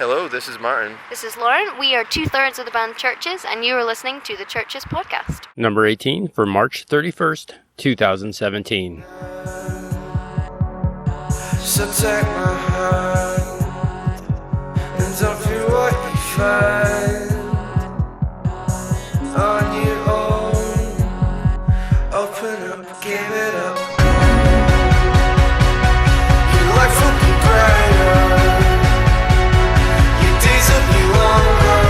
Hello, this is Martin. This is Lauren. We are 2/3 of the band CHVRCHES, and you are listening to the CHVRCHES Podcast. Number 18 for March 31st, 2017. So take my hand and don't feel what you find on your own. Open up, give it up. Your life will be brighter. Your days will be longer.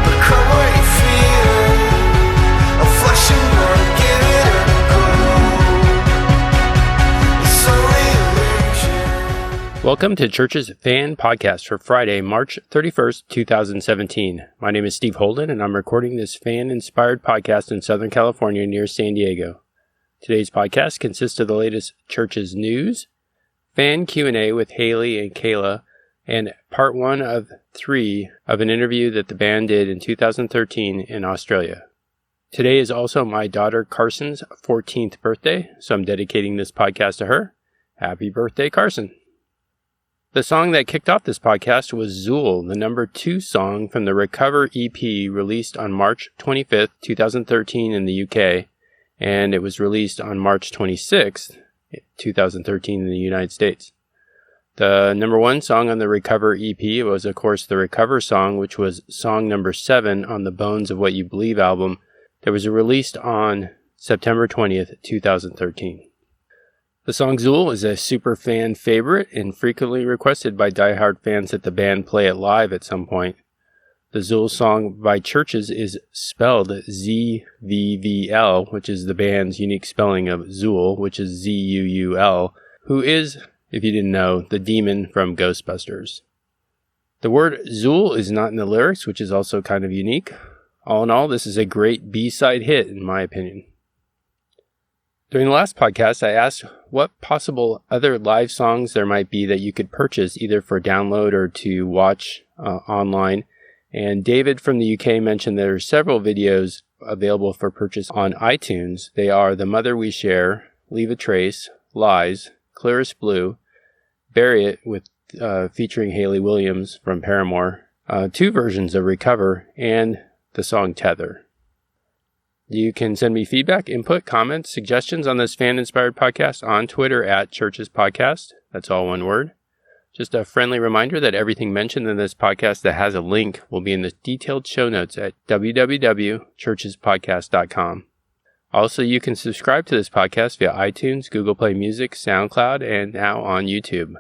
Look at what you feel. A flash of light, give it a go. It's only illusion. Welcome to CHVRCHES Fan Podcast for Friday, March 31st, 2017. My name is Steve Holden, and I'm recording this fan-inspired podcast in Southern California near San Diego. Today's podcast consists of the latest CHVRCHES news, fan Q&A with Haley and Kayla, and part 1 of 3 of an interview that the band did in 2013 in Australia. Today is also my daughter Carson's 14th birthday, so I'm dedicating this podcast to her. Happy birthday, Carson. The song that kicked off this podcast was Zvvl, the number 2 song from the Recover EP released on March 25th, 2013 in the UK, and it was released on March 26th, 2013 in the United States. The number 1 song on the Recover EP was, of course, the Recover song, which was song number 7 on the Bones of What You Believe album that was released on September 20th, 2013. The song Zvvl is a super fan favorite and frequently requested by diehard fans that the band play it live at some point. The Zvvl song by CHVRCHES is spelled Zvvl, which is the band's unique spelling of Zvvl, which is Z-U-U-L, who is, if you didn't know, the demon from Ghostbusters. The word Zvvl is not in the lyrics, which is also kind of unique. All in all, this is a great B-side hit, in my opinion. During the last podcast, I asked what possible other live songs there might be that you could purchase either for download or to watch online. And David from the UK mentioned there are several videos available for purchase on iTunes. They are The Mother We Share, Leave a Trace, Lies, Clearest Blue, Bury It with featuring Hayley Williams from Paramore, 2 versions of Recover, and the song Tether. You can send me feedback, input, comments, suggestions on this fan-inspired podcast on Twitter at CHVRCHES Podcast. That's all one word. Just a friendly reminder that everything mentioned in this podcast that has a link will be in the detailed show notes at www.chvrchespodcast.com. Also, you can subscribe to this podcast via iTunes, Google Play Music, SoundCloud, and now on YouTube.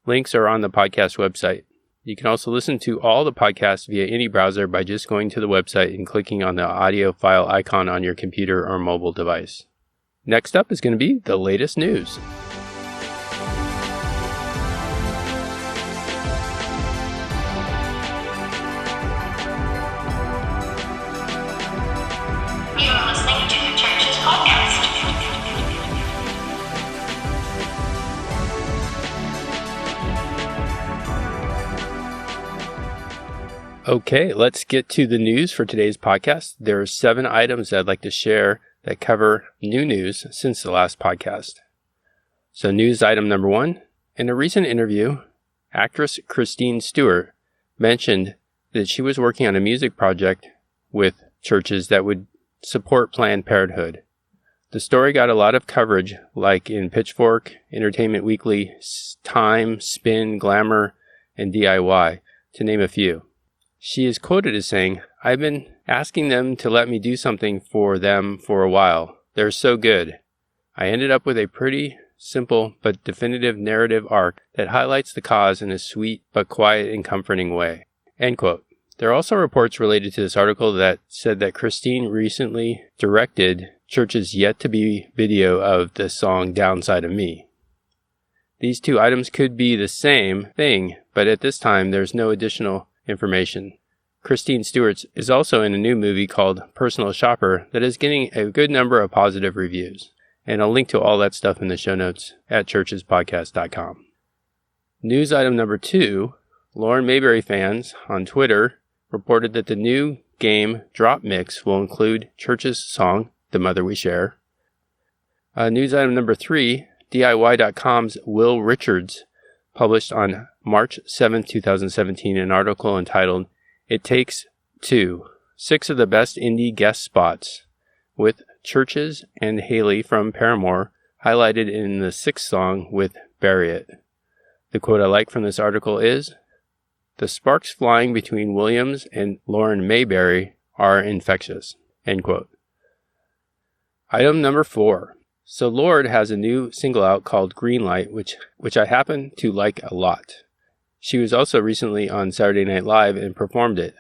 Links are on the podcast website. You can also listen to all the podcasts via any browser by just going to the website and clicking on the audio file icon on your computer or mobile device. Next up is going to be the latest news. You are listening to the CHVRCHES Podcast. Okay, let's get to the news for today's podcast. There are 7 items I'd like to share that cover new news since the last podcast. So news item number 1. In a recent interview, actress Kristen Stewart mentioned that she was working on a music project with CHVRCHES that would support Planned Parenthood. The story got a lot of coverage, like in Pitchfork, Entertainment Weekly, Time, Spin, Glamour, and DIY, to name a few. She is quoted as saying, "I've been asking them to let me do something for them for a while. They're so good. I ended up with a pretty simple but definitive narrative arc that highlights the cause in a sweet but quiet and comforting way." End quote. There are also reports related to this article that said that Christine recently directed CHVRCHES' yet-to-be video of the song Downside of Me. These 2 items could be the same thing, but at this time there's no additional information. Kristen Stewart is also in a new movie called Personal Shopper that is getting a good number of positive reviews. And I'll link to all that stuff in the show notes at chvrchespodcast.com. News item number 2, Lauren Mayberry fans on Twitter reported that the new game Drop Mix will include CHVRCHES' song, The Mother We Share. News item number 3, DIY.com's Will Richards published on March 7, 2017, an article entitled, "It Takes Two, 6 of the Best Indie Guest Spots," with CHVRCHES and Haley from Paramore highlighted in the 6th song with "Bury It." The quote I like from this article is, "The sparks flying between Williams and Lauren Mayberry are infectious." End quote. Item number 4. So Lorde has a new single out called Greenlight, which I happen to like a lot. She was also recently on Saturday Night Live and performed it.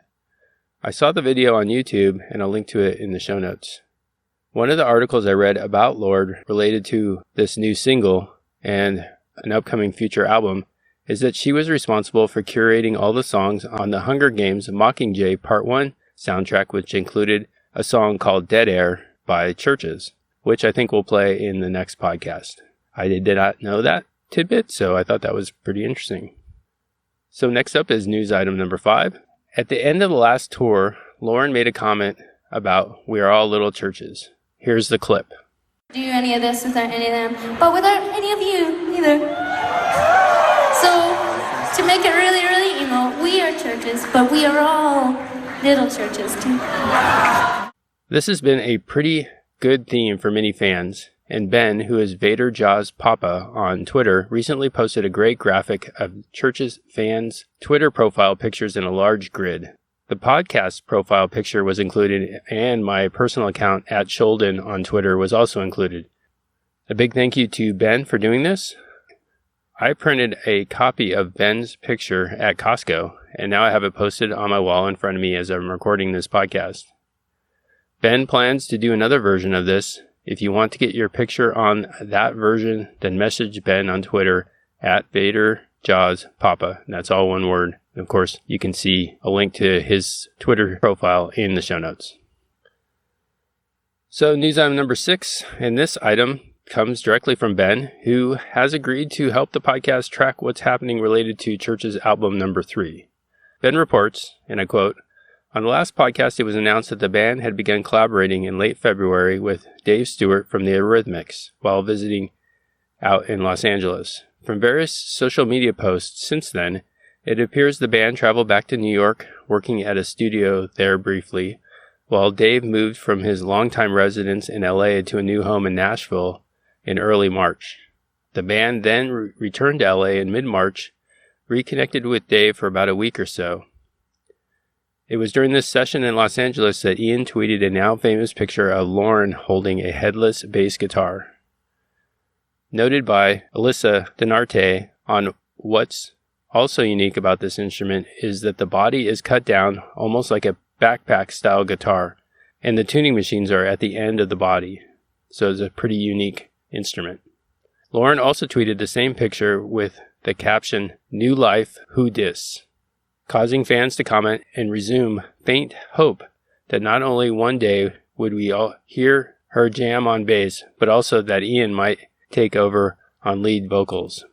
I saw the video on YouTube, and I'll link to it in the show notes. One of the articles I read about Lorde related to this new single and an upcoming future album is that she was responsible for curating all the songs on the Hunger Games Mockingjay Part 1 soundtrack, which included a song called Dead Air by CHVRCHES, which I think we'll play in the next podcast. I did not know that tidbit, so I thought that was pretty interesting. So next up is news item number 5. At the end of the last tour, Lauren made a comment about "We are all little churches." Here's the clip. Do any of this without any of them, but without any of you either. So, to make it really, really emo, we are churches, but we are all little churches too. This has been a pretty good theme for many fans, and Ben, who is Vader Jaws Papa on Twitter, recently posted a great graphic of CHVRCHES fans' Twitter profile pictures in a large grid. The podcast profile picture was included, and my personal account at Sholden on Twitter was also included. A big thank you to Ben for doing this. I printed a copy of Ben's picture at Costco, and now I have it posted on my wall in front of me as I'm recording this podcast. Ben plans to do another version of this. If you want to get your picture on that version, then message Ben on Twitter at VaderJawsPapa. That's all one word. Of course, you can see a link to his Twitter profile in the show notes. So news item number 6, and this item comes directly from Ben, who has agreed to help the podcast track what's happening related to CHVRCHES album number 3. Ben reports, and I quote, "On the last podcast, it was announced that the band had begun collaborating in late February with Dave Stewart from the Eurythmics while visiting out in Los Angeles. From various social media posts since then, it appears the band traveled back to New York, working at a studio there briefly, while Dave moved from his longtime residence in LA to a new home in Nashville in early March. The band then returned to LA in mid-March, reconnected with Dave for about a week or so. It was during this session in Los Angeles that Ian tweeted a now famous picture of Lauren holding a headless bass guitar. Noted by Alyssa Denarte on what's also unique about this instrument is that the body is cut down almost like a backpack-style guitar, and the tuning machines are at the end of the body, so it's a pretty unique instrument. Lauren also tweeted the same picture with the caption, "New Life, Who Dis?" causing fans to comment and resume faint hope that not only one day would we all hear her jam on bass, but also that Ian might take over on lead vocals.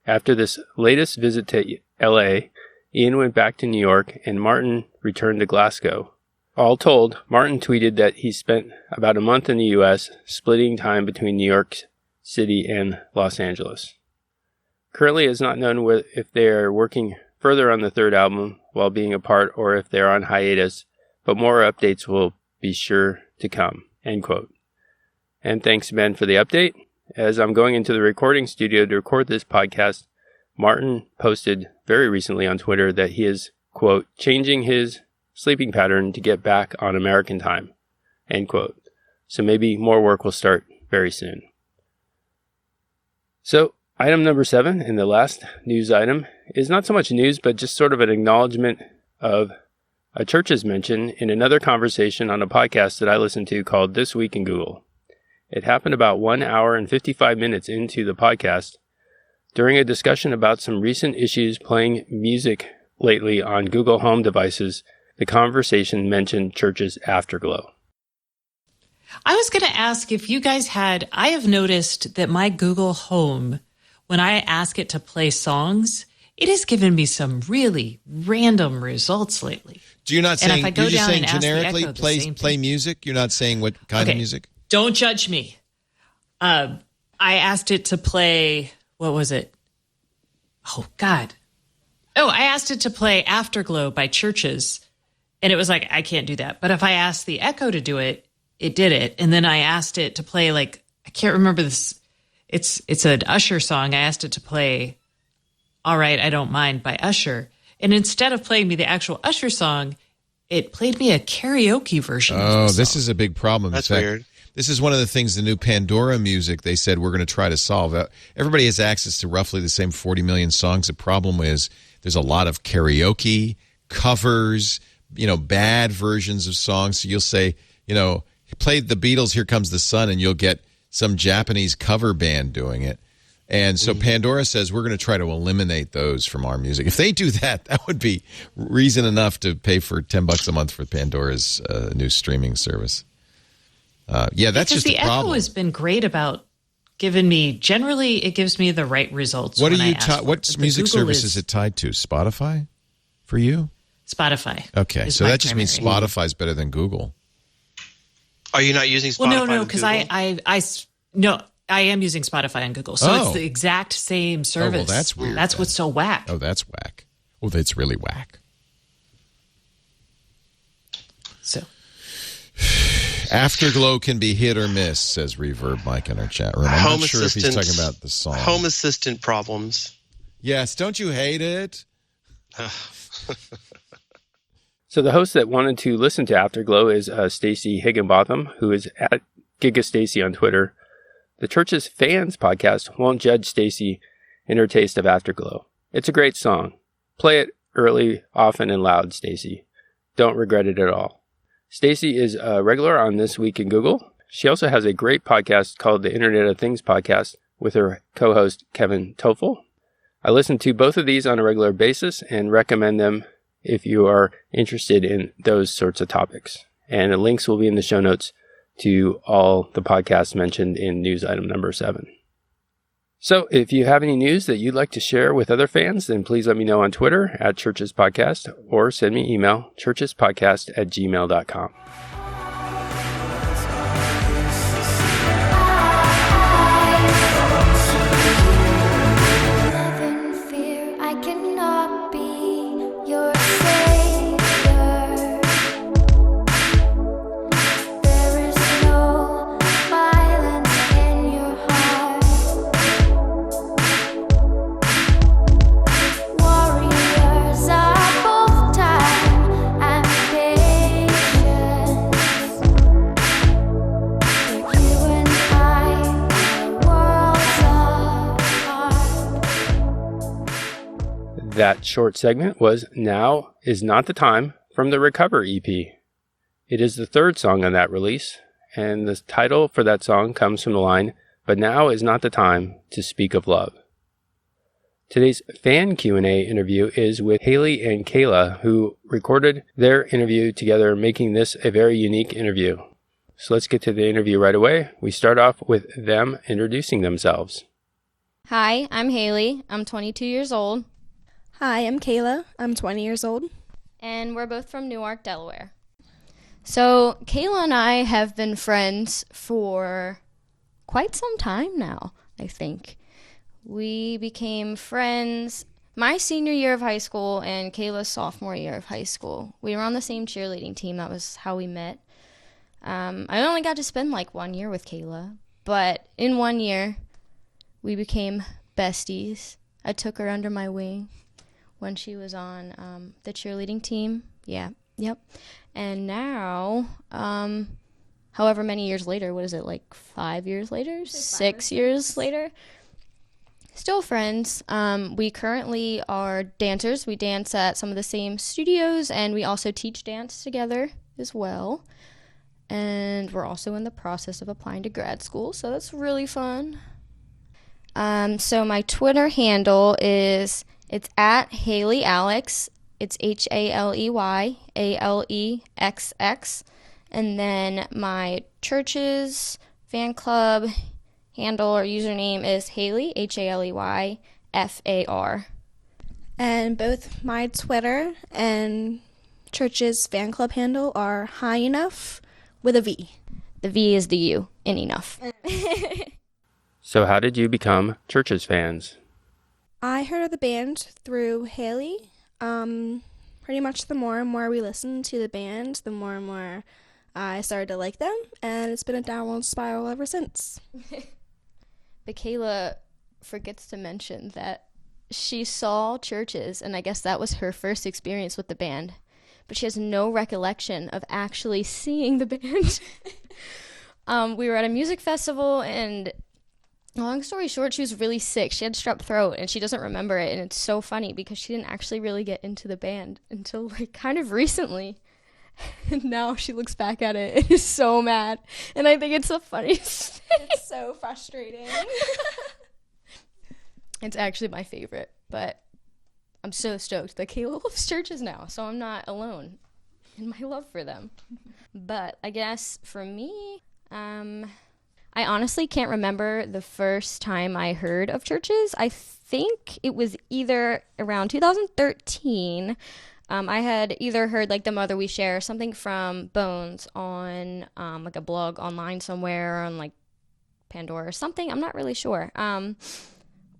After this latest visit to LA, Ian went back to New York and Martin returned to Glasgow. All told, Martin tweeted that he spent about a month in the US, splitting time between New York City and Los Angeles. Currently, it's not known if they are working further on the third album while being apart or if they're on hiatus, but more updates will be sure to come. End quote. And thanks, Ben, for the update. As I'm going into the recording studio to record this podcast, Martin posted very recently on Twitter that he is, quote, changing his sleeping pattern to get back on American time, end quote. So maybe more work will start very soon. So item number 7, and the last news item, is not so much news, but just sort of an acknowledgement of a CHVRCHES mention in another conversation on a podcast that I listened to called This Week in Google. It happened about 1 hour and 55 minutes into the podcast during a discussion about some recent issues playing music lately on Google Home devices. The conversation mentioned CHVRCHES Afterglow. I was going to ask if you guys I have noticed that my Google Home, when I ask it to play songs, it has given me some really random results lately. Do you not saying, if I go you're just down saying and ask the generically Echo the play music? You're not saying what kind of music? Don't judge me. I asked it to play, what was it? oh, God. Oh, I asked it to play Afterglow by Churches, and it was like, I can't do that. But if I asked the Echo to do it, it did it. And then I asked it to play, like, I can't remember this. It's an Usher song. I asked it to play All Right, I Don't Mind by Usher. And instead of playing me the actual Usher song, it played me a karaoke version. Oh, this is a big problem. That's in fact, weird. This is one of the things, the new Pandora music, they said we're going to try to solve. Everybody has access to roughly the same 40 million songs. The problem is there's a lot of karaoke, covers, bad versions of songs. So you'll say, play the Beatles' Here Comes the Sun, and you'll get some Japanese cover band doing it. And so Pandora says we're going to try to eliminate those from our music. If they do that, that would be reason enough to pay for $10 a month for Pandora's new streaming service. That's because just a problem. The Echo has been great about giving me, generally, it gives me the right results. What what music service is it tied to? Spotify for you? Spotify. Okay, so that just means Spotify's better than Google. Are you not using Spotify? Well, no, because I am using Spotify on Google, so it's the exact same service. Oh, well, that's weird. That's what's so whack. Oh, that's whack. Oh, that's really whack. So, Afterglow can be hit or miss, says Reverb Mike in our chat room. I'm not sure if he's talking about the song. Home Assistant problems. Yes, don't you hate it? So the host that wanted to listen to Afterglow is Stacy Higginbotham, who is at GigaStacy on Twitter. The Church's Fans Podcast won't judge Stacy in her taste of Afterglow. It's a great song. Play it early, often, and loud, Stacy. Don't regret it at all. Stacy is a regular on This Week in Google. She also has a great podcast called the Internet of Things Podcast with her co-host Kevin Toffel. I listen to both of these on a regular basis and recommend them if you are interested in those sorts of topics. And the links will be in the show notes to all the podcasts mentioned in news item number 7. So if you have any news that you'd like to share with other fans, then please let me know on Twitter at Churches Podcast or send me email churchespodcast@gmail.com. That short segment was Now Is Not the Time from the Recover EP. It is the third song on that release, and the title for that song comes from the line, "But now is not the time to speak of love." Today's fan Q&A interview is with Haley and Kayla, who recorded their interview together, making this a very unique interview. So let's get to the interview right away. We start off with them introducing themselves. Hi, I'm Haley. I'm 22 years old. Hi, I'm Kayla. I'm 20 years old. And we're both from Newark, Delaware. So Kayla and I have been friends for quite some time now, I think. We became friends my senior year of high school and Kayla's sophomore year of high school. We were on the same cheerleading team. That was how we met. I only got to spend like 1 year with Kayla, but in 1 year, we became besties. I took her under my wing when she was on the cheerleading team. Yep. And now, however many years later, what is it, like 5 years later? 6 years later? Still friends. We currently are dancers. We dance at some of the same studios, and we also teach dance together as well. And we're also in the process of applying to grad school, so that's really fun. So my Twitter handle is... It's at Haley Alex. It's HaleyAlexx. And then my church's fan club handle or username is Haley, HaleyFar. And both my Twitter and church's fan club handle are High Enough with a V. The V is the U in enough. So how did you become Churches fans? I heard of the band through Haley. Pretty much the more and more we listened to the band, the more and more I started to like them, and it's been a downward spiral ever since. But Kayla forgets to mention that she saw CHVRCHES, and I guess that was her first experience with the band. But she has no recollection of actually seeing the band. We were at a music festival, and long story short, she was really sick. She had strep throat, and she doesn't remember it. And it's so funny because she didn't actually really get into the band until like kind of recently. And now she looks back at it and is so mad. And I think it's the funniest thing. It's so frustrating. It's actually my favorite, but I'm so stoked that Kayla loves CHVRCHES now, so I'm not alone in my love for them. But I guess for me, I honestly can't remember the first time I heard of CHVRCHES. I think it was either around 2013. I had either heard like The Mother We Share, something from Bones on like a blog online somewhere on like Pandora or something. I'm not really sure.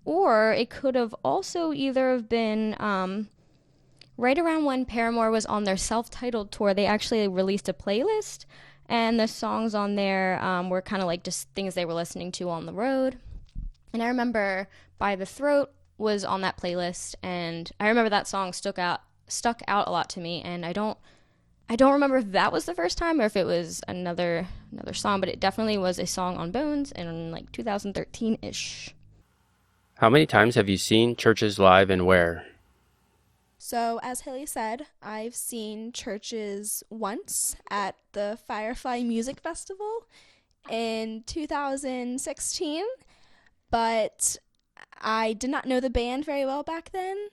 Or it could have also either have been right around when Paramore was on their self-titled tour. They actually released a playlist, and the songs on there were kind of like just things they were listening to on the road. And I remember By the Throat was on that playlist, and I remember that song stuck out a lot to me, and I don't remember if that was the first time or if it was another song, but it definitely was a song on Bones in like 2013-ish. How many times have you seen CHVRCHES live and where? So, as Haley said, I've seen CHVRCHES once at the Firefly Music Festival in 2016, but I did not know the band very well back then,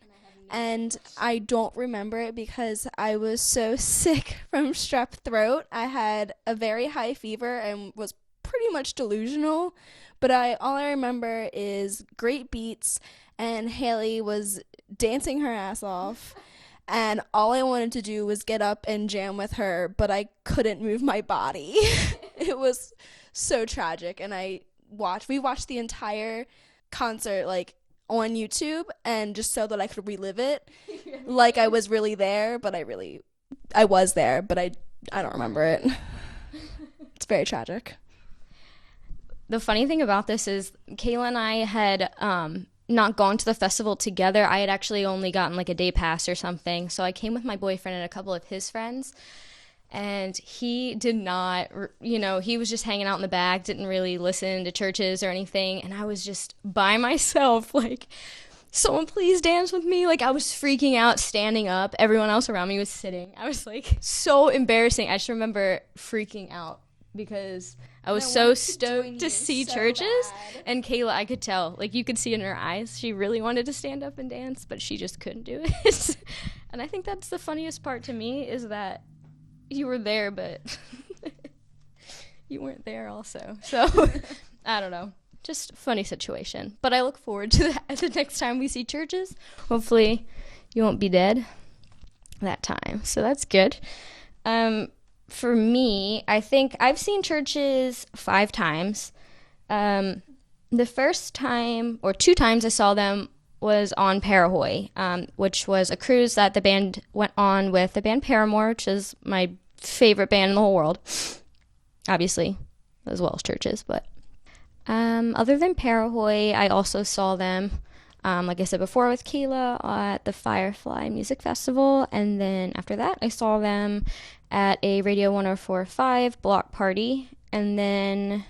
and I don't remember it because I was so sick from strep throat. I had a very high fever and was pretty much delusional, but all I remember is great beats, and Haley was dancing her ass off, and all I wanted to do was get up and jam with her, but I couldn't move my body. It was so tragic, and we watched the entire concert like on YouTube, and just so that I could relive it like I was really there, but I was there, but I don't remember it. It's very tragic. The funny thing about this is Kayla and I had not gone to the festival together. I had actually only gotten like a day pass or something. So I came with my boyfriend and a couple of his friends. And he did not, he was just hanging out in the back, didn't really listen to CHVRCHES or anything. And I was just by myself, like, someone please dance with me. Like, I was freaking out, standing up. Everyone else around me was sitting. I was like, so embarrassing. I just remember freaking out because I was so stoked to see CHVRCHES. And Kayla, I could tell, like, you could see in her eyes, she really wanted to stand up and dance, but she just couldn't do it. And I think that's the funniest part to me, is that you were there, but you weren't there also. So, I don't know. Just a funny situation. But I look forward to that the next time we see CHVRCHES. Hopefully you won't be dead that time. So that's good. For me, I think I've seen CHVRCHES 5 times. The first time, or 2 times I saw them, was on Parahoy, which was a cruise that the band went on with the band Paramore, which is my favorite band in the whole world, obviously, as well as CHVRCHES. But other than Parahoy, I also saw them, like I said before, with Kayla at the Firefly Music Festival, and then after that, I saw them at a Radio 104.5 block party, and then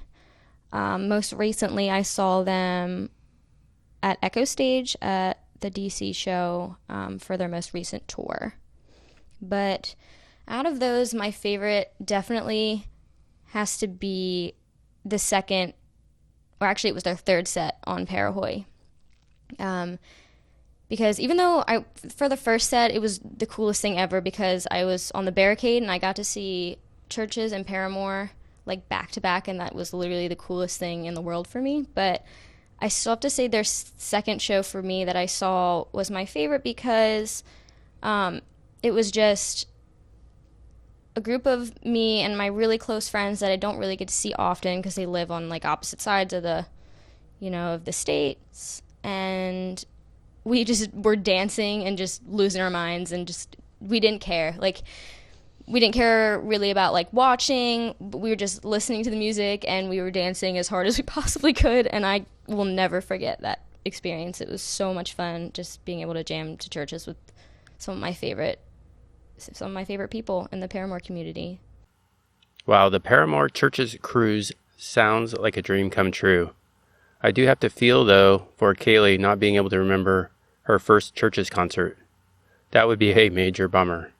most recently, I saw them at Echo Stage at the DC show for their most recent tour. But out of those, my favorite definitely has to be the second, or actually it was their third set on Parahoy. Because even though for the first set, it was the coolest thing ever because I was on the barricade and I got to see CHVRCHES and Paramore like back to back, and that was literally the coolest thing in the world for me. But I still have to say their second show for me that I saw was my favorite because it was just a group of me and my really close friends that I don't really get to see often because they live on like opposite sides of the, of the states. And we just were dancing and just losing our minds, and just, we didn't care. Like, we didn't care really about, like, watching. But we were just listening to the music, and we were dancing as hard as we possibly could, and I will never forget that experience. It was so much fun just being able to jam to churches with some of my favorite people in the Paramore community. Wow, the Paramore Churches cruise sounds like a dream come true. I do have to feel, though, for Kaylee not being able to remember her first Churches concert. That would be a major bummer.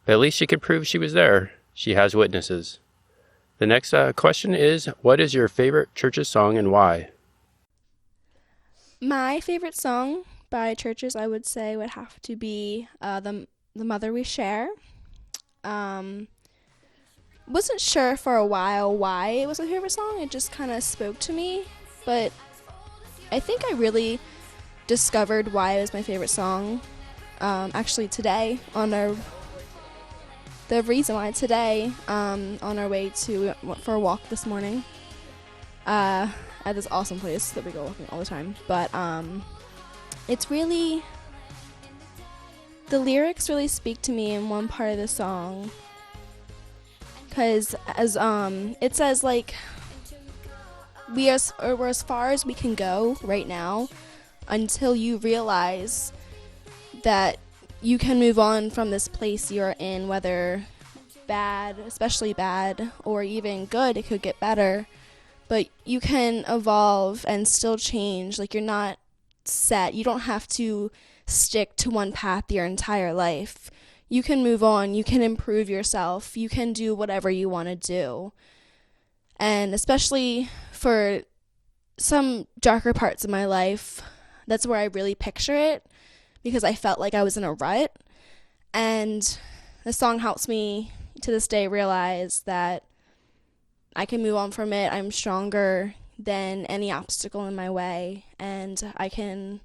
But at least she could prove she was there. She has witnesses. The next question is, what is your favorite Churches song and why? My favorite song by Churches, I would say, would have to be the Mother We Share. Wasn't sure for a while why it was my favorite song. It just kind of spoke to me. But I think I really discovered why it was my favorite song actually today on our way for a walk this morning at this awesome place that we go walking all the time. But it's really, the lyrics really speak to me in one part of the song, because as it says, like, we're as far as we can go right now until you realize that you can move on from this place you're in, whether bad, especially bad, or even good. It could get better, but you can evolve and still change. Like, you're not set. You don't have to stick to one path your entire life. You can move on. You can improve yourself. You can do whatever you want to do. And especially for some darker parts of my life, that's where I really picture it, because I felt like I was in a rut. And the song helps me to this day realize that I can move on from it. I'm stronger than any obstacle in my way, and I can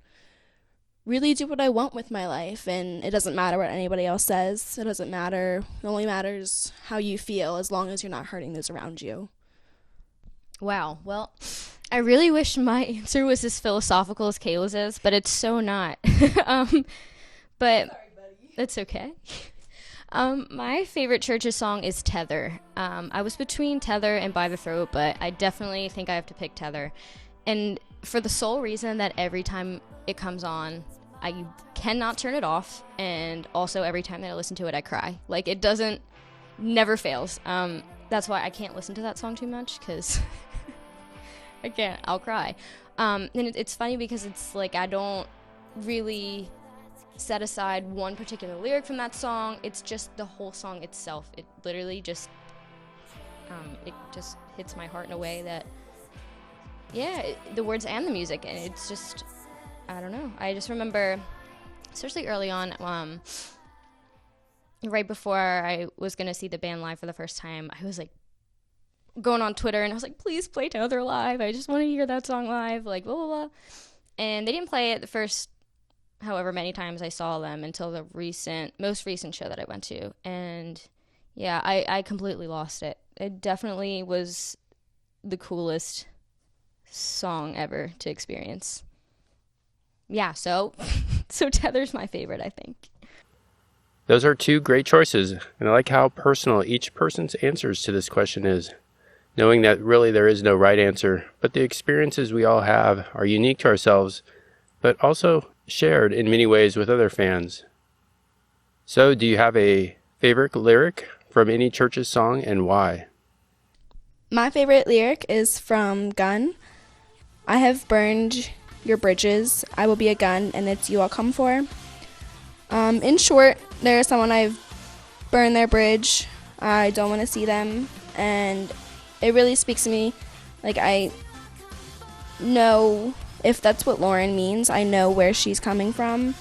really do what I want with my life. And it doesn't matter what anybody else says. It doesn't matter. It only matters how you feel, as long as you're not hurting those around you. Wow. Well, I really wish my answer was as philosophical as Kayla's is, but it's so not. But that's okay. My favorite Churches song is Tether. I was between Tether and By the Throat, but I definitely think I have to pick Tether. And for the sole reason that every time it comes on, I cannot turn it off. And also every time that I listen to it, I cry. Like, it never fails. That's why I can't listen to that song too much, because I'll cry. And it's funny because it's like, I don't really set aside one particular lyric from that song. It's just the whole song itself. It literally just hits my heart in a way that, the words and the music, and it's just, I don't know. I just remember, especially early on, right before I was going to see the band live for the first time, I was like going on Twitter and I was like, please play Tether live. I just want to hear that song live, like, blah, blah, blah. And they didn't play it the first however many times I saw them until the most recent show that I went to. And yeah, I completely lost it. It definitely was the coolest song ever to experience. Yeah, so Tether's my favorite, I think. Those are two great choices, and I like how personal each person's answers to this question is, knowing that really there is no right answer, but the experiences we all have are unique to ourselves, but also shared in many ways with other fans. So, do you have a favorite lyric from any Churches song, and why? My favorite lyric is from Gun. I have burned your bridges. I will be a gun, and it's you I'll come for. In short, there's someone I've burned their bridge. I don't want to see them, and it really speaks to me. Like, I know if that's what Lauren means, I know where she's coming from,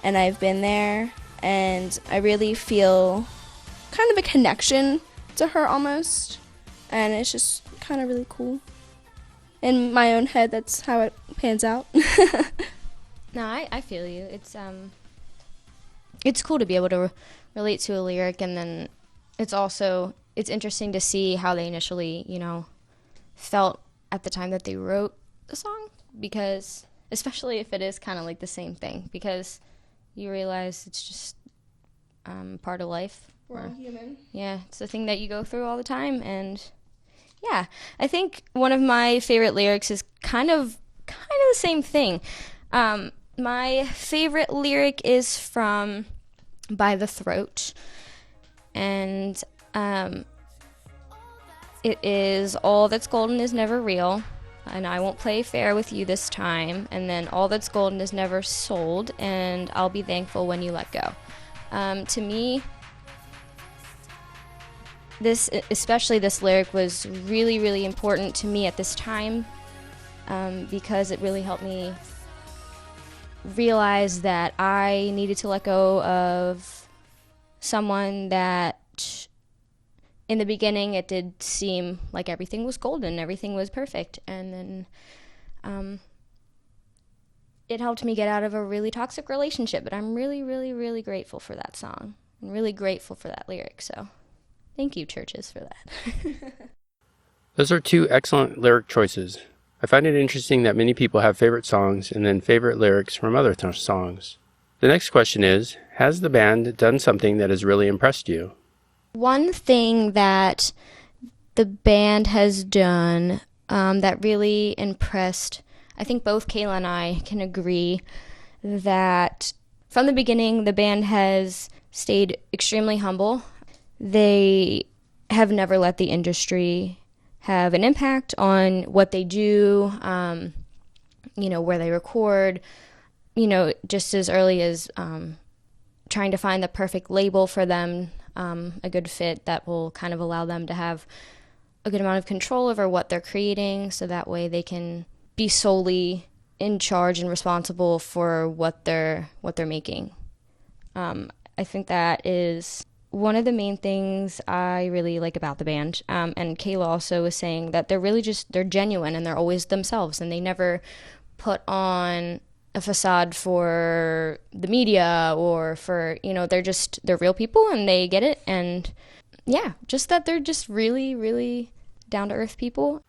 and I've been there, and I really feel kind of a connection to her almost, and it's just kind of really cool. In my own head, that's how it pans out. No, I feel you. It's cool to be able to relate to a lyric, and then it's interesting to see how they initially, felt at the time that they wrote the song, because especially if it is kind of like the same thing, because you realize it's just part of life. We're all human. Yeah, it's a thing that you go through all the time. And yeah, I think one of my favorite lyrics is kind of the same thing. My favorite lyric is from By the Throat, and it is, all that's golden is never real, and I won't play fair with you this time, and then all that's golden is never sold, and I'll be thankful when you let go. To me, especially this lyric was really, really important to me at this time, because it really helped me realize that I needed to let go of someone that in the beginning it did seem like everything was golden, everything was perfect, and then it helped me get out of a really toxic relationship. But I'm really, really, really grateful for that song. I'm really grateful for that lyric, so thank you, churches, for that. Those are two excellent lyric choices. I find it interesting that many people have favorite songs and then favorite lyrics from other songs. The next question is, has the band done something that has really impressed you? One thing that the band has done that really impressed, I think both Kayla and I can agree that from the beginning the band has stayed extremely humble. They have never let the industry have an impact on what they do, where they record, just as early as trying to find the perfect label for them, a good fit that will kind of allow them to have a good amount of control over what they're creating, so that way they can be solely in charge and responsible for what they're making. I think that is one of the main things I really like about the band. And Kayla also was saying that they're genuine and they're always themselves, and they never put on a facade for the media or for, they're real people and they get it. And yeah, just that they're just really, really down to earth people.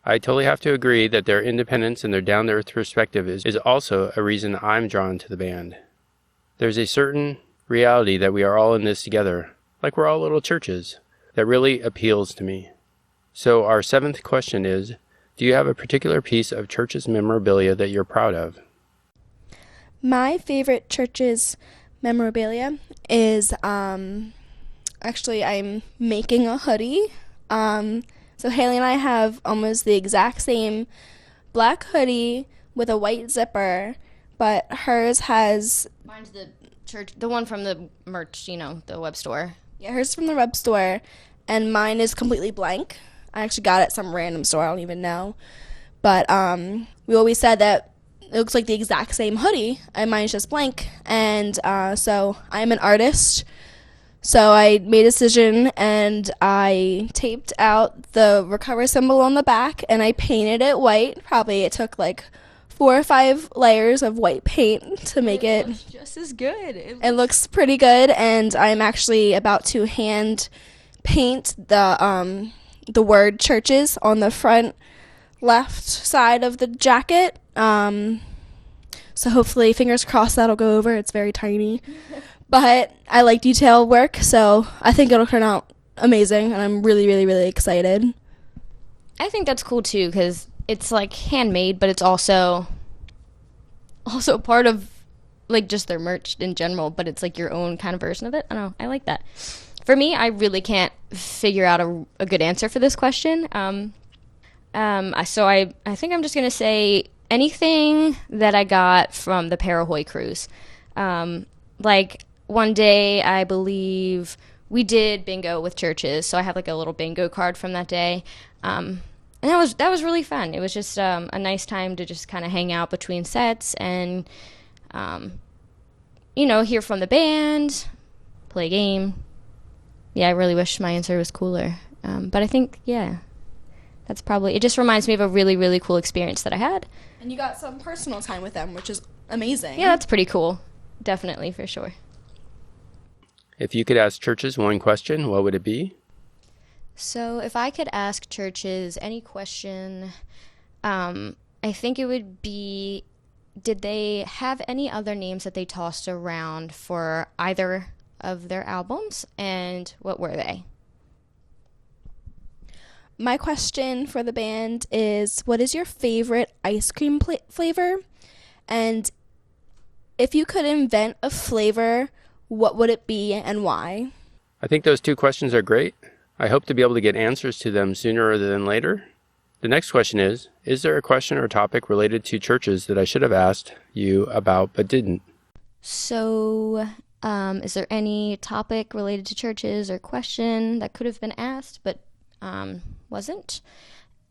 I totally have to agree that their independence and their down-to-earth perspective is also a reason I'm drawn to the band. There's a certain reality that we are all in this together, like we're all little churches, that really appeals to me. So our 7th question is, do you have a particular piece of CHVRCHES memorabilia that you're proud of? My favorite CHVRCHES memorabilia is, actually I'm making a hoodie. So Haley and I have almost the exact same black hoodie with a white zipper, but hers has... Mine's the one from the merch, the web store. Yeah, hers from the web store, and mine is completely blank. I actually got it at some random store, I don't even know. But we always said that it looks like the exact same hoodie, and mine's just blank. And so I'm an artist, so I made a decision, and I taped out the recover symbol on the back, and I painted it white. Probably it took like 4 or 5 layers of white paint to make it looks just as good. It looks pretty good, and I'm actually about to hand paint the word CHVRCHES on the front left side of the jacket. So hopefully, fingers crossed, that'll go over. It's very tiny. But I like detail work, so I think it'll turn out amazing, and I'm really, really, really excited. I think that's cool too, because it's like handmade, but it's also part of like just their merch in general, but it's like your own kind of version of it. I don't know. I like that. For me, I really can't figure out a good answer for this question. So I think I'm just going to say anything that I got from the Parahoy cruise. Like one day, I believe we did bingo with CHVRCHES, so I have like a little bingo card from that day. And that was really fun. It was just a nice time to just kind of hang out between sets and, hear from the band, play a game. Yeah, I really wish my answer was cooler. But I think, yeah, that's probably, it just reminds me of a really, really cool experience that I had. And you got some personal time with them, which is amazing. Yeah, that's pretty cool. Definitely, for sure. If you could ask CHVRCHES one question, what would it be? So if I could ask CHVRCHES any question, I think it would be did they have any other names that they tossed around for either of their albums, and what were they? My question for the band is, what is your favorite ice cream flavor? And if you could invent a flavor, what would it be and why? I think those two questions are great. I hope to be able to get answers to them sooner rather than later. The next question is there a question or topic related to churches that I should have asked you about but didn't? So, is there any topic related to churches or question that could have been asked but wasn't?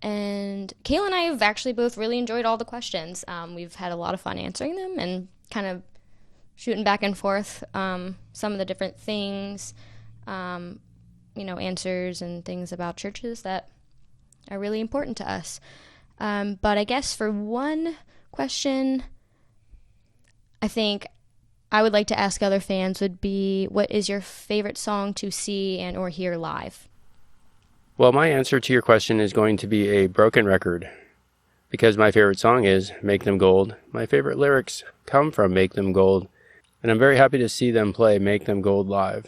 And Kayla and I have actually both really enjoyed all the questions. We've had a lot of fun answering them and kind of shooting back and forth some of the different things, answers and things about churches that are really important to us. But I guess for one question, I think I would like to ask other fans would be, what is your favorite song to see and or hear live? Well, my answer to your question is going to be a broken record. Because my favorite song is Make Them Gold, my favorite lyrics come from Make Them Gold, and I'm very happy to see them play Make Them Gold live.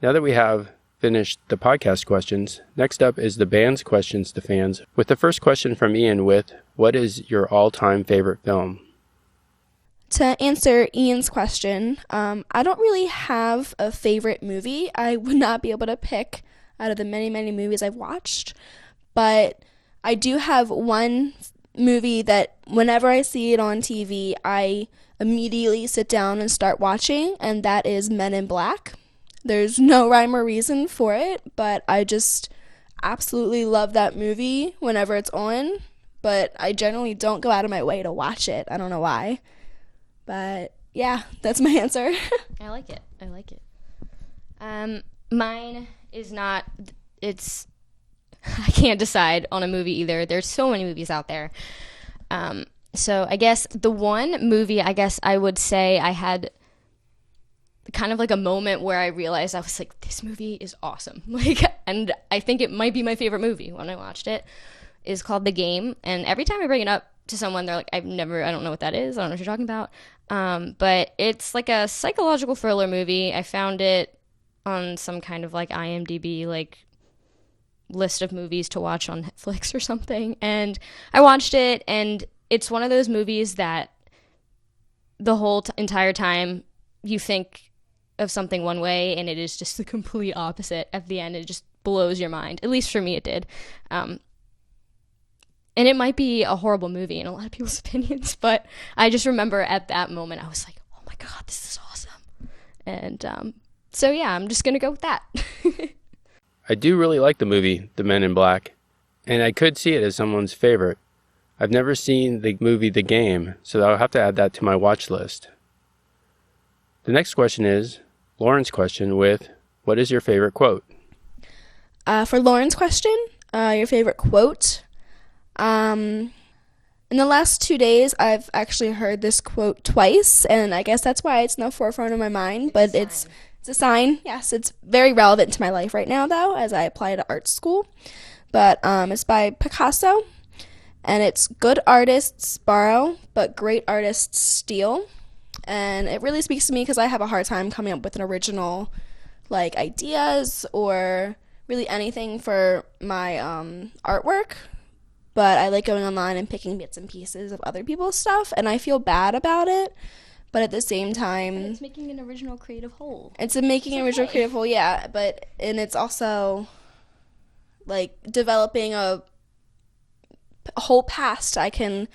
Now that we have finished the podcast questions, next up is the band's questions to fans, with the first question from Ian with, what is your all-time favorite film? To answer Ian's question, I don't really have a favorite movie. I would not be able to pick out of the many, many movies I've watched, but I do have one movie that whenever I see it on TV, I immediately sit down and start watching, and that is Men in Black. There's no rhyme or reason for it, but I just absolutely love that movie whenever it's on, but I generally don't go out of my way to watch it. I don't know why. But yeah, that's my answer. I like it. Mine is not, I can't decide on a movie either. There's so many movies out there. So I guess the one movie I would say I had kind of like a moment where I realized I was like, this movie is awesome. And I think it might be my favorite movie when I watched it, is called The Game. And every time I bring it up to someone, they're like, I don't know what that is. I don't know what you're talking about. But it's like a psychological thriller movie. I found it on some kind of like IMDb list of movies to watch on Netflix or something. And I watched it, and it's one of those movies that the whole entire time you think of something one way, and it is just the complete opposite at the end. It just blows your mind. At least for me, it did. And it might be a horrible movie in a lot of people's opinions, but I just remember at that moment, I was like, oh my God, this is awesome. And so yeah, I'm just going to go with that. I do really like the movie, The Men in Black, and I could see it as someone's favorite. I've never seen the movie The Game, so I'll have to add that to my watch list. The next question is Lauren's question with, what is your favorite quote? For Lauren's question, your favorite quote? In the last 2 days, I've actually heard this quote twice, and I guess that's why it's in the forefront of my mind, but it's a sign. Yes, it's very relevant to my life right now, though, as I apply to art school. But it's by Picasso, and it's, good artists borrow, but great artists steal. And it really speaks to me because I have a hard time coming up with an original, ideas or really anything for my artwork. But I like going online and picking bits and pieces of other people's stuff, and I feel bad about it. But at the same time, and it's making an original creative whole. It's making an original creative whole, yeah. And it's also developing a whole past I can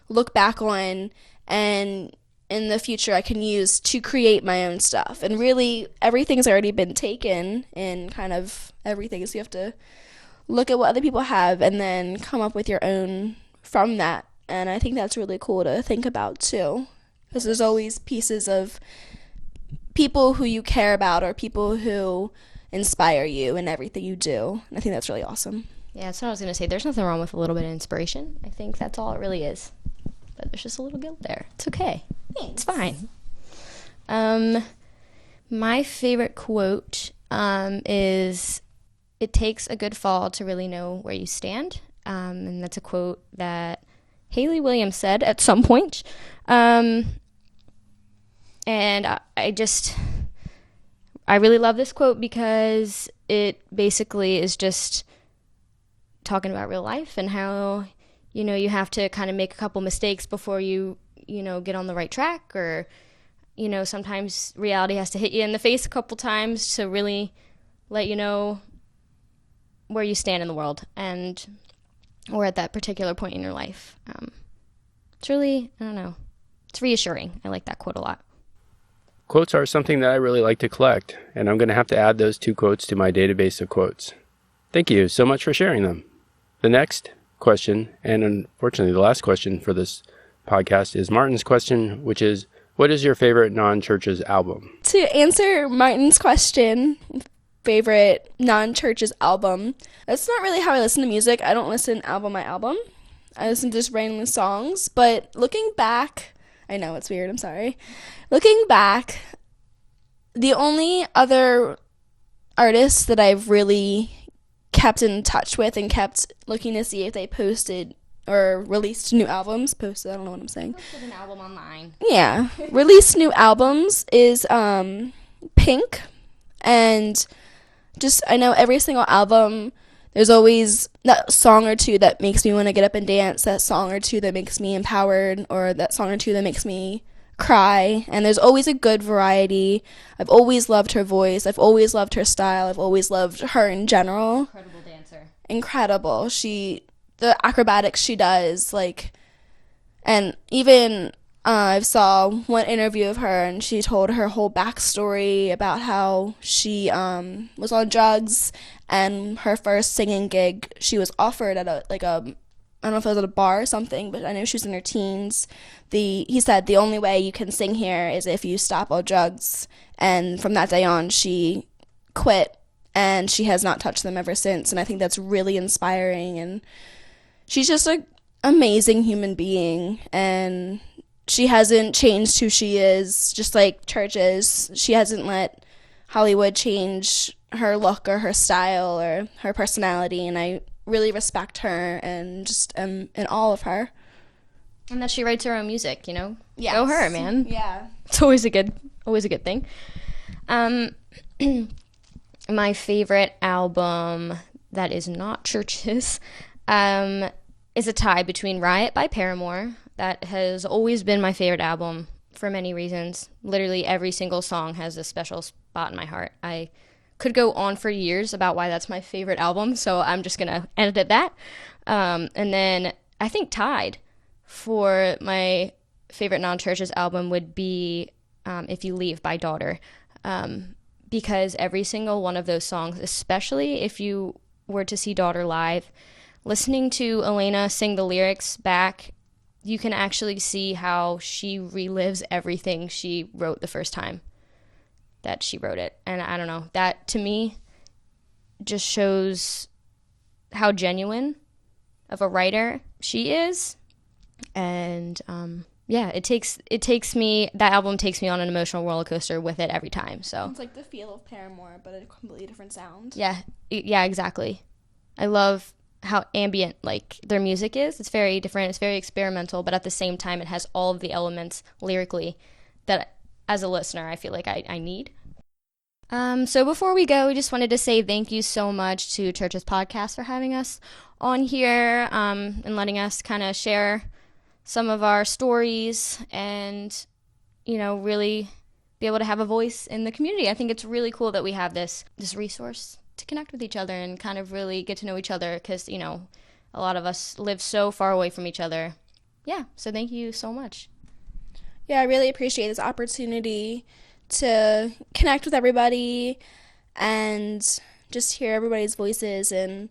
look back on, and in the future I can use to create my own stuff. And really, everything's already been taken in kind of everything, so you have to look at what other people have and then come up with your own from that. And I think that's really cool to think about too, because there's always pieces of people who you care about or people who inspire you in everything you do. And I think that's really awesome. Yeah, that's what I was going to say. There's nothing wrong with a little bit of inspiration. I think that's all it really is. But there's just a little guilt there. It's okay. Thanks. It's fine. My favorite quote is, it takes a good fall to really know where you stand. And that's a quote that Haley Williams said at some point. And I really love this quote because it basically is just talking about real life and how, you have to kind of make a couple mistakes before you get on the right track, or, sometimes reality has to hit you in the face a couple times to really let you know where you stand in the world or at that particular point in your life. It's really, I don't know, it's reassuring. I like that quote a lot. Quotes are something that I really like to collect, and I'm going to have to add those 2 quotes to my database of quotes. Thank you so much for sharing them. The next question, and unfortunately the last question for this podcast, is Martin's question, which is, what is your favorite non-CHVRCHES album? To answer Martin's question, favorite non-CHVRCHES album, that's not really how I listen to music. I don't listen album by album. I listen to just random songs. But looking back, I know it's weird, I'm sorry. Looking back, the only other artists that I've really kept in touch with and kept looking to see if they posted or released new albums. Posted, I don't know what I'm saying. Posted an album online. Yeah. Released new albums is Pink. And just, I know every single album, there's always that song or two that makes me want to get up and dance, that song or two that makes me empowered, or that song or two that makes me cry. And there's always a good variety. I've always loved her voice. I've always loved her style. I've always loved her in general. Incredible dancer. Incredible. The acrobatics she does, and even I saw one interview of her, and she told her whole backstory about how she was on drugs, and her first singing gig she was offered at I don't know if it was at a bar or something, but I know she was in her teens. He said the only way you can sing here is if you stop all drugs, and from that day on she quit, and she has not touched them ever since. And I think that's really inspiring, and she's just an amazing human being, and she hasn't changed who she is, just like CHVRCHES. She hasn't let Hollywood change her look or her style or her personality, and I really respect her and just am in awe of her. And that she writes her own music, Yes. Go her, man. Yeah. It's always a good thing. My favorite album that is not CHVRCHES is a tie between Riot by Paramore. That has always been my favorite album for many reasons. Literally every single song has a special spot in my heart. I could go on for years about why that's my favorite album, so I'm just going to end it at that. And then I think tied for my favorite non-CHVRCHES album would be If You Leave by Daughter, because every single one of those songs, especially if you were to see Daughter live, listening to Elena sing the lyrics back, you can actually see how she relives everything she wrote the first time that she wrote it. And I don't know, that to me just shows how genuine of a writer she is. And that album takes me on an emotional roller coaster with it every time. So It's like the feel of Paramore, but a completely different sound. Yeah, exactly. I love how ambient their music is. It's very different, it's very experimental, but at the same time it has all of the elements lyrically that as a listener I feel like I need. So before we go, we just wanted to say thank you so much to CHVRCHES Podcast for having us on here, and letting us kind of share some of our stories and really be able to have a voice in the community. I think it's really cool that we have this resource to connect with each other and kind of really get to know each other, because a lot of us live so far away from each other. Yeah, so thank you so much. Yeah, I really appreciate this opportunity to connect with everybody and just hear everybody's voices, and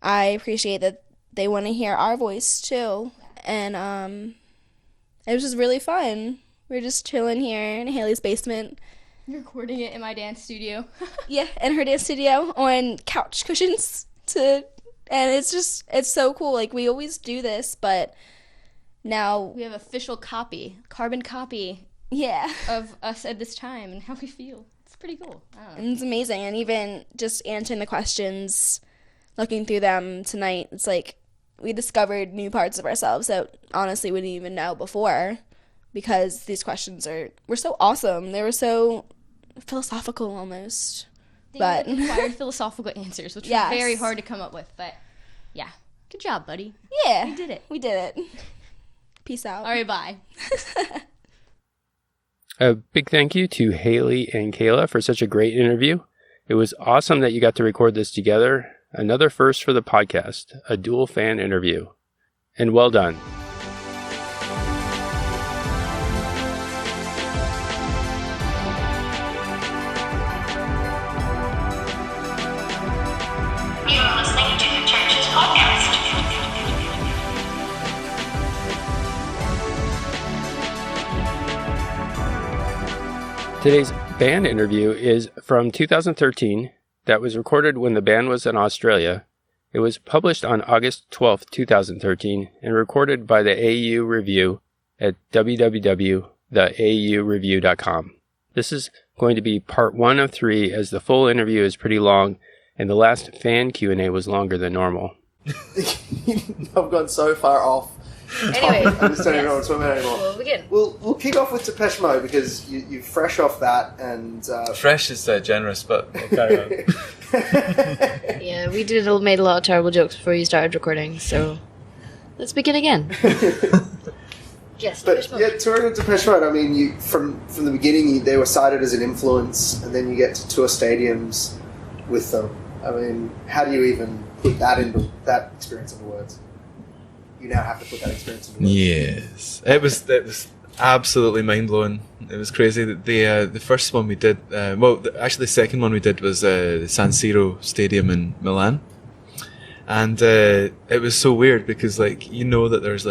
I appreciate that they want to hear our voice too. And it was just really fun. We're just chilling here in Haley's basement, Recording it in my dance studio. yeah, in her dance studio on couch cushions and it's so cool. We always do this, but now We have official carbon copy yeah, of us at this time and how we feel. It's pretty cool. I don't know. and it's amazing. And even just answering the questions, looking through them tonight, it's we discovered new parts of ourselves that honestly we didn't even know before, because these questions were so awesome. They were so philosophical almost. They required philosophical answers, which was very hard to come up with. But yeah, good job, buddy. Yeah, We did it. We did it. Peace out. All right, bye. A big thank you to Haley and Kayla for such a great interview. It was awesome that you got to record this together. Another first for the podcast, a dual fan interview. And well done. You are listening to the Churches Podcast. Today's band interview is from 2013. That was recorded when the band was in Australia. It was published on August 12th, 2013, and recorded by the AU Review at www.theaureview.com. This is going to be part 1 of 3, as the full interview is pretty long, and the last fan Q&A was longer than normal. I've gone so far off. Anyway, I just don't even know what to talk about anymore. We'll begin. We'll kick off with Depeche Mode, because you're fresh off that, and fresh is generous, but we'll carry on. Yeah, we made a lot of terrible jokes before you started recording, so let's begin again. Yes, but Depeche Mode. yeah, touring with Depeche Mode. I mean, you from the beginning, they were cited as an influence, and then you get to tour stadiums with them. I mean, how do you even put that experience into words? You now have to put that experience into words. Yes, it was absolutely mind blowing. It was crazy. The first one we did, actually the second one we did was the San Siro Stadium in Milan, and it was so weird because that there's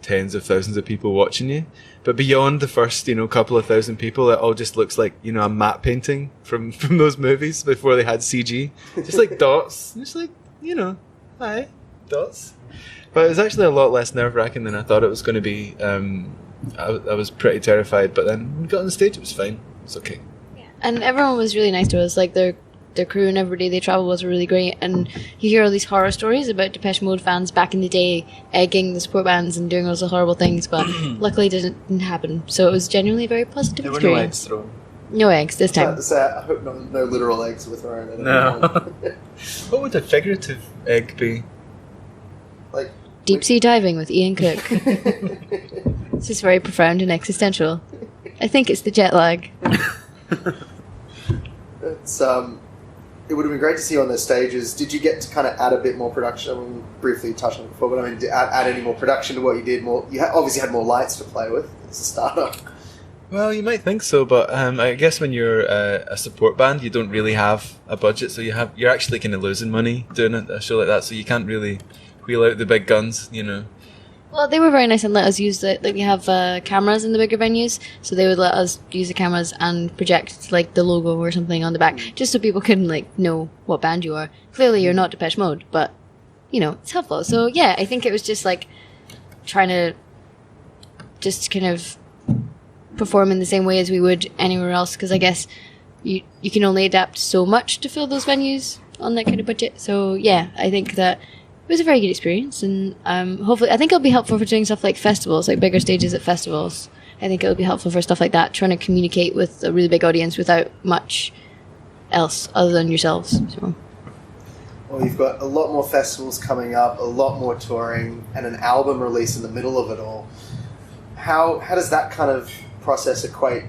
tens of thousands of people watching you, but beyond the first couple of thousand people, it all just looks like a matte painting from those movies before they had CG, just like dots, just hi dots. But it was actually a lot less nerve-wracking than I thought it was going to be. I was pretty terrified, but then when we got on the stage, it was fine. It's okay. Yeah. And everyone was really nice to us. Their crew and everybody they traveled with were really great. And you hear all these horror stories about Depeche Mode fans back in the day egging the support bands and doing all those horrible things, but luckily it didn't happen. So it was genuinely a very positive experience. There were no eggs thrown. No eggs this time. I hope no literal eggs were thrown. No. What would a figurative egg be? Deep sea diving with Ian Cook. This is very profound and existential. I think it's the jet lag. It would have been great to see you on those stages. Did you get to kind of add a bit more production? I mean, we briefly touched on it before, but I mean, add any more production to what you did? You obviously had more lights to play with as a starter. Well, you might think so, but I guess when you're a support band, you don't really have a budget, so you're actually kind of losing money doing a show like that, so you can't really wheel out the big guns, Well, they were very nice and let us use we have cameras in the bigger venues, so they would let us use the cameras and project the logo or something on the back, just so people can know what band you are. Clearly you're not Depeche Mode, but it's helpful. So yeah, I think it was just trying to just kind of perform in the same way as we would anywhere else, because I guess you can only adapt so much to fill those venues on that kind of budget. So yeah, I think that it was a very good experience, and hopefully I think it'll be helpful for doing stuff like festivals, like bigger stages at festivals. I think it'll be helpful for stuff like that, trying to communicate with a really big audience without much else other than yourselves. So. Well, you've got a lot more festivals coming up, a lot more touring, and an album release in the middle of it all. How does that kind of process equate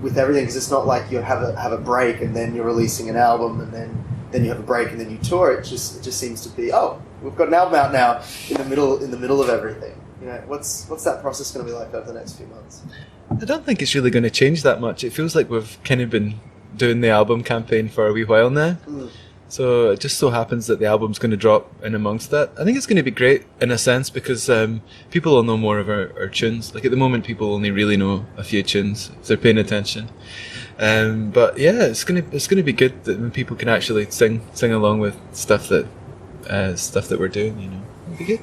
with everything? Because it's not like you have a break and then you're releasing an album, and then you have a break and then you tour. It just seems to be, we've got an album out now in the middle of everything. What's that process going to be like over the next few months? I don't think it's really going to change that much. It feels like we've kind of been doing the album campaign for a wee while now. So it just so happens that the album's going to drop in amongst that. I think it's going to be great in a sense because people will know more of our tunes. At the moment, people only really know a few tunes if they're paying attention. But yeah, it's gonna be good that when people can actually sing along with stuff that we're doing. It'll be good.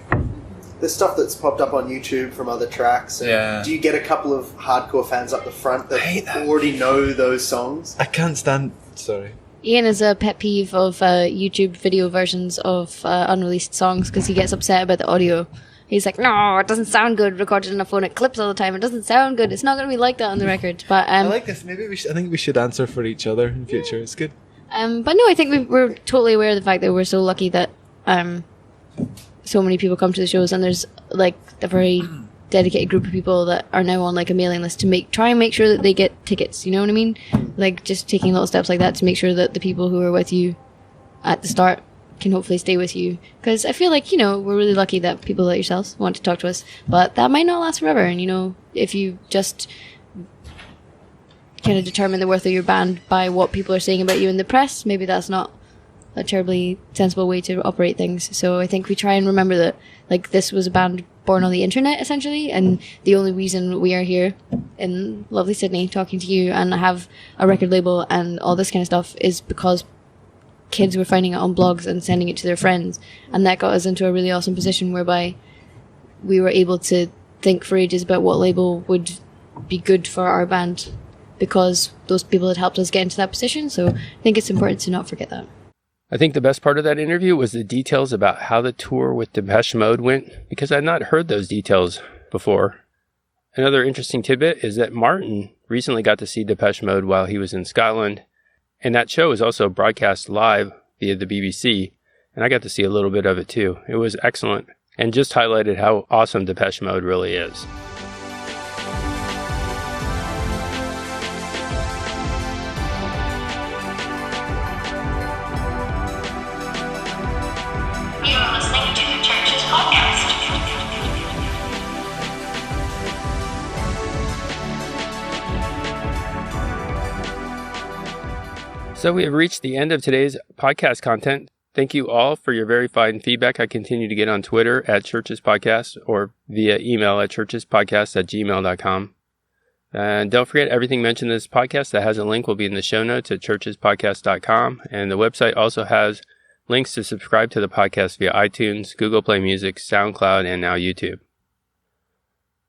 There's stuff that's popped up on YouTube from other tracks. Yeah. Do you get a couple of hardcore fans up the front that already know those songs? I can't stand. Sorry. Ian is a pet peeve of YouTube video versions of unreleased songs because he gets upset about the audio. He's like, no, it doesn't sound good recorded on a phone. It clips all the time. It doesn't sound good. It's not going to be like that on the record. But I like this. Maybe I think we should answer for each other in future. It's good. But no, I think we're totally aware of the fact that we're so lucky that so many people come to the shows, and there's like a very dedicated group of people that are now on like a mailing list to try and make sure that they get tickets. You know what I mean? Like just taking little steps like that to make sure that the people who are with you at the start can hopefully stay with you. Because I feel like, you know, we're really lucky that people like yourselves want to talk to us, but that might not last forever. And, you know, if you just kind of determine the worth of your band by what people are saying about you in the press, maybe that's not a terribly sensible way to operate things. So I think we try and remember that, like, this was a band born on the internet, essentially, and the only reason we are here in lovely Sydney talking to you and have a record label and all this kind of stuff is because kids were finding it on blogs and sending it to their friends, and that got us into a really awesome position whereby we were able to think for ages about what label would be good for our band because those people had helped us get into that position. So I think it's important to not forget that. I think the best part of that interview was the details about how the tour with Depeche Mode went, because I'd not heard those details before. Another interesting tidbit is that Martin recently got to see Depeche Mode while he was in Scotland, and that show was also broadcast live via the BBC, and I got to see a little bit of it too. It was excellent, and just highlighted how awesome Depeche Mode really is. You are listening to the CHVRCHES Podcast. So we have reached the end of today's podcast content. Thank you all for your very fine feedback I continue to get on Twitter at CHVRCHES Podcast or via email at churchespodcast@gmail.com. And don't forget, everything mentioned in this podcast that has a link will be in the show notes at churchespodcast.com. And the website also has links to subscribe to the podcast via iTunes, Google Play Music, SoundCloud, and now YouTube.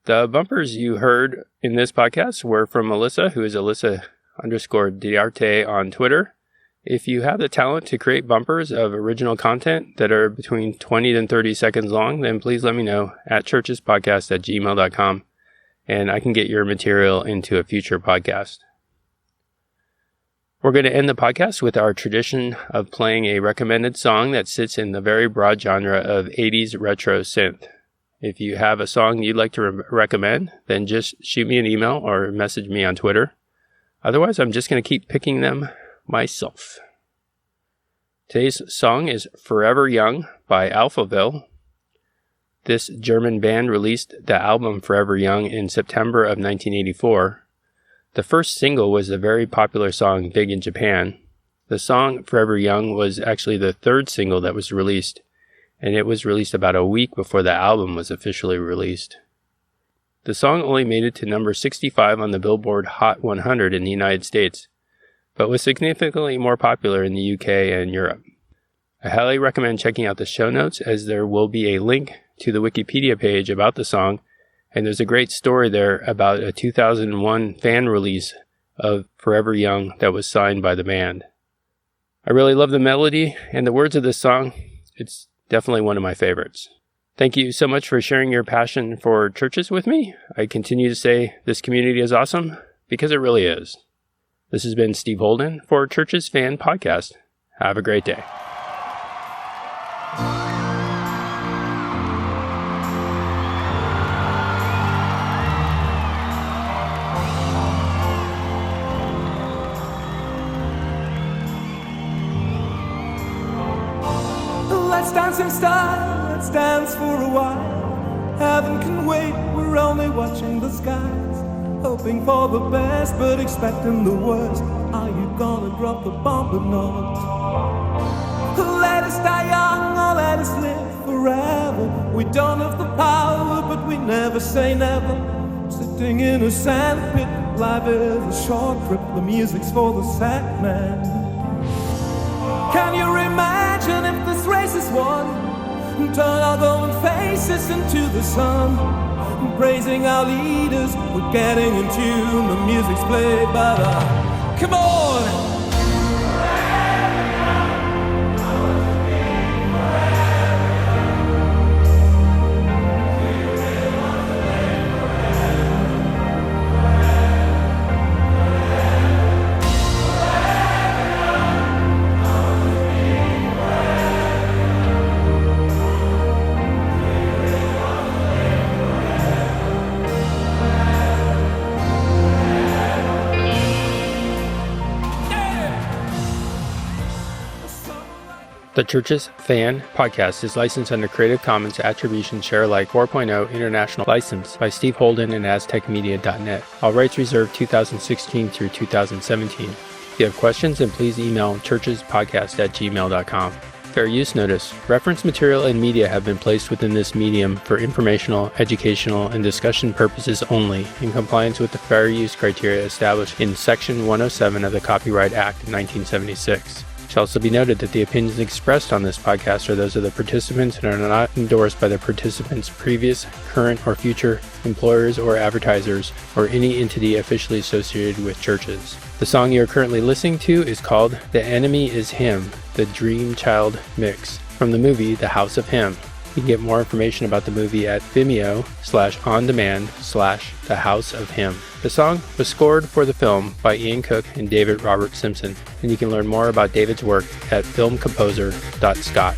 The bumpers you heard in this podcast were from Melissa, who is Alyssa_Diarte on Twitter. If you have the talent to create bumpers of original content that are between 20 and 30 seconds long, then please let me know at churchespodcast@gmail.com, and I can get your material into a future podcast. We're going to end the podcast with our tradition of playing a recommended song that sits in the very broad genre of 80s retro synth. If you have a song you'd like to recommend, then just shoot me an email or message me on Twitter. Otherwise, I'm just going to keep picking them myself. Today's song is Forever Young by Alphaville. This German band released the album Forever Young in September of 1984. The first single was the very popular song Big in Japan. The song Forever Young was actually the third single that was released, and it was released about a week before the album was officially released. The song only made it to number 65 on the Billboard Hot 100 in the United States, but was significantly more popular in the UK and Europe. I highly recommend checking out the show notes, as there will be a link to the Wikipedia page about the song, and there's a great story there about a 2001 fan release of Forever Young that was signed by the band. I really love the melody and the words of this song. It's definitely one of my favorites. Thank you so much for sharing your passion for churches with me. I continue to say this community is awesome because it really is. This has been Steve Holden for CHVRCHES Fan Podcast. Have a great day. Let's dance in style, let's dance for a while. Heaven can wait, we're only watching the skies. Hoping for the best, but expecting the worst. Are you gonna drop the bomb or not? Let us die young or let us live forever. We don't have the power, but we never say never. Sitting in a sandpit, life is a short trip. The music's for the sad man. Can you imagine if this race is won? Turn our golden faces into the sun. Praising our leaders, we're getting in tune. The music's played by the... Come on! The Churches Fan Podcast is licensed under Creative Commons Attribution Share Alike 4.0 International License by Steve Holden and AztecMedia.net. All rights reserved 2016 through 2017. If you have questions, then please email churchespodcast@gmail.com. Fair use notice. Reference material and media have been placed within this medium for informational, educational, and discussion purposes only, in compliance with the fair use criteria established in Section 107 of the Copyright Act of 1976. It should also be noted that the opinions expressed on this podcast are those of the participants and are not endorsed by the participants' previous, current, or future employers or advertisers, or any entity officially associated with churches. The song you are currently listening to is called The Enemy Is Him, the Dream Child Mix, from the movie The House of Him. You can get more information about the movie at Vimeo/on-demand/The House of Him. The song was scored for the film by Ian Cook and David Robert Simpson, and you can learn more about David's work at filmcomposer.scott.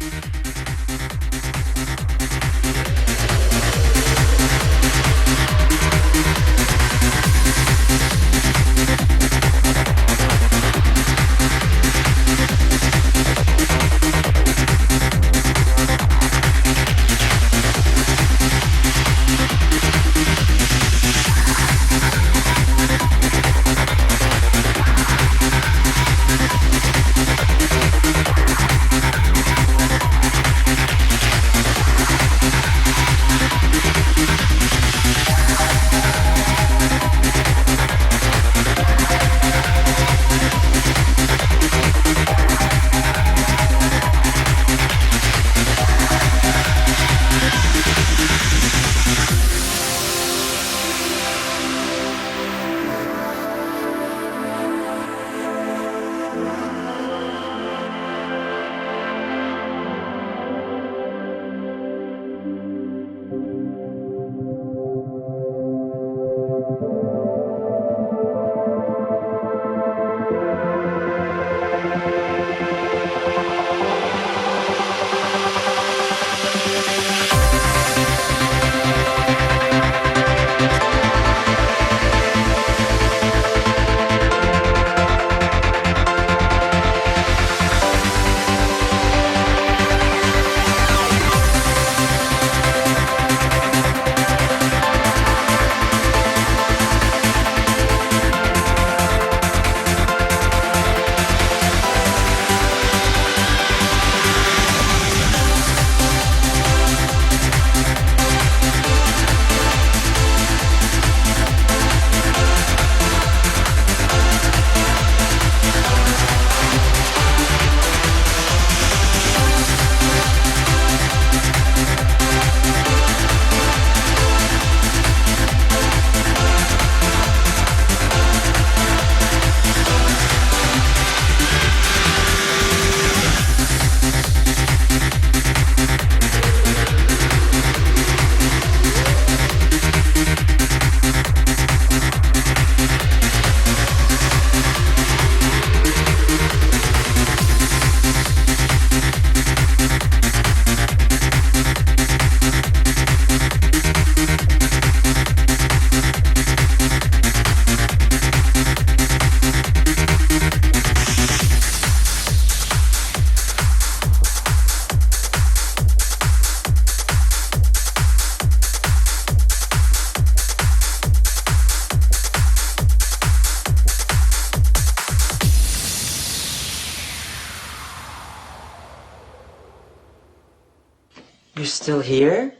You're still here?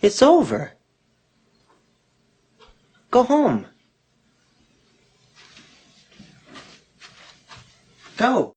It's over. Go home. Go.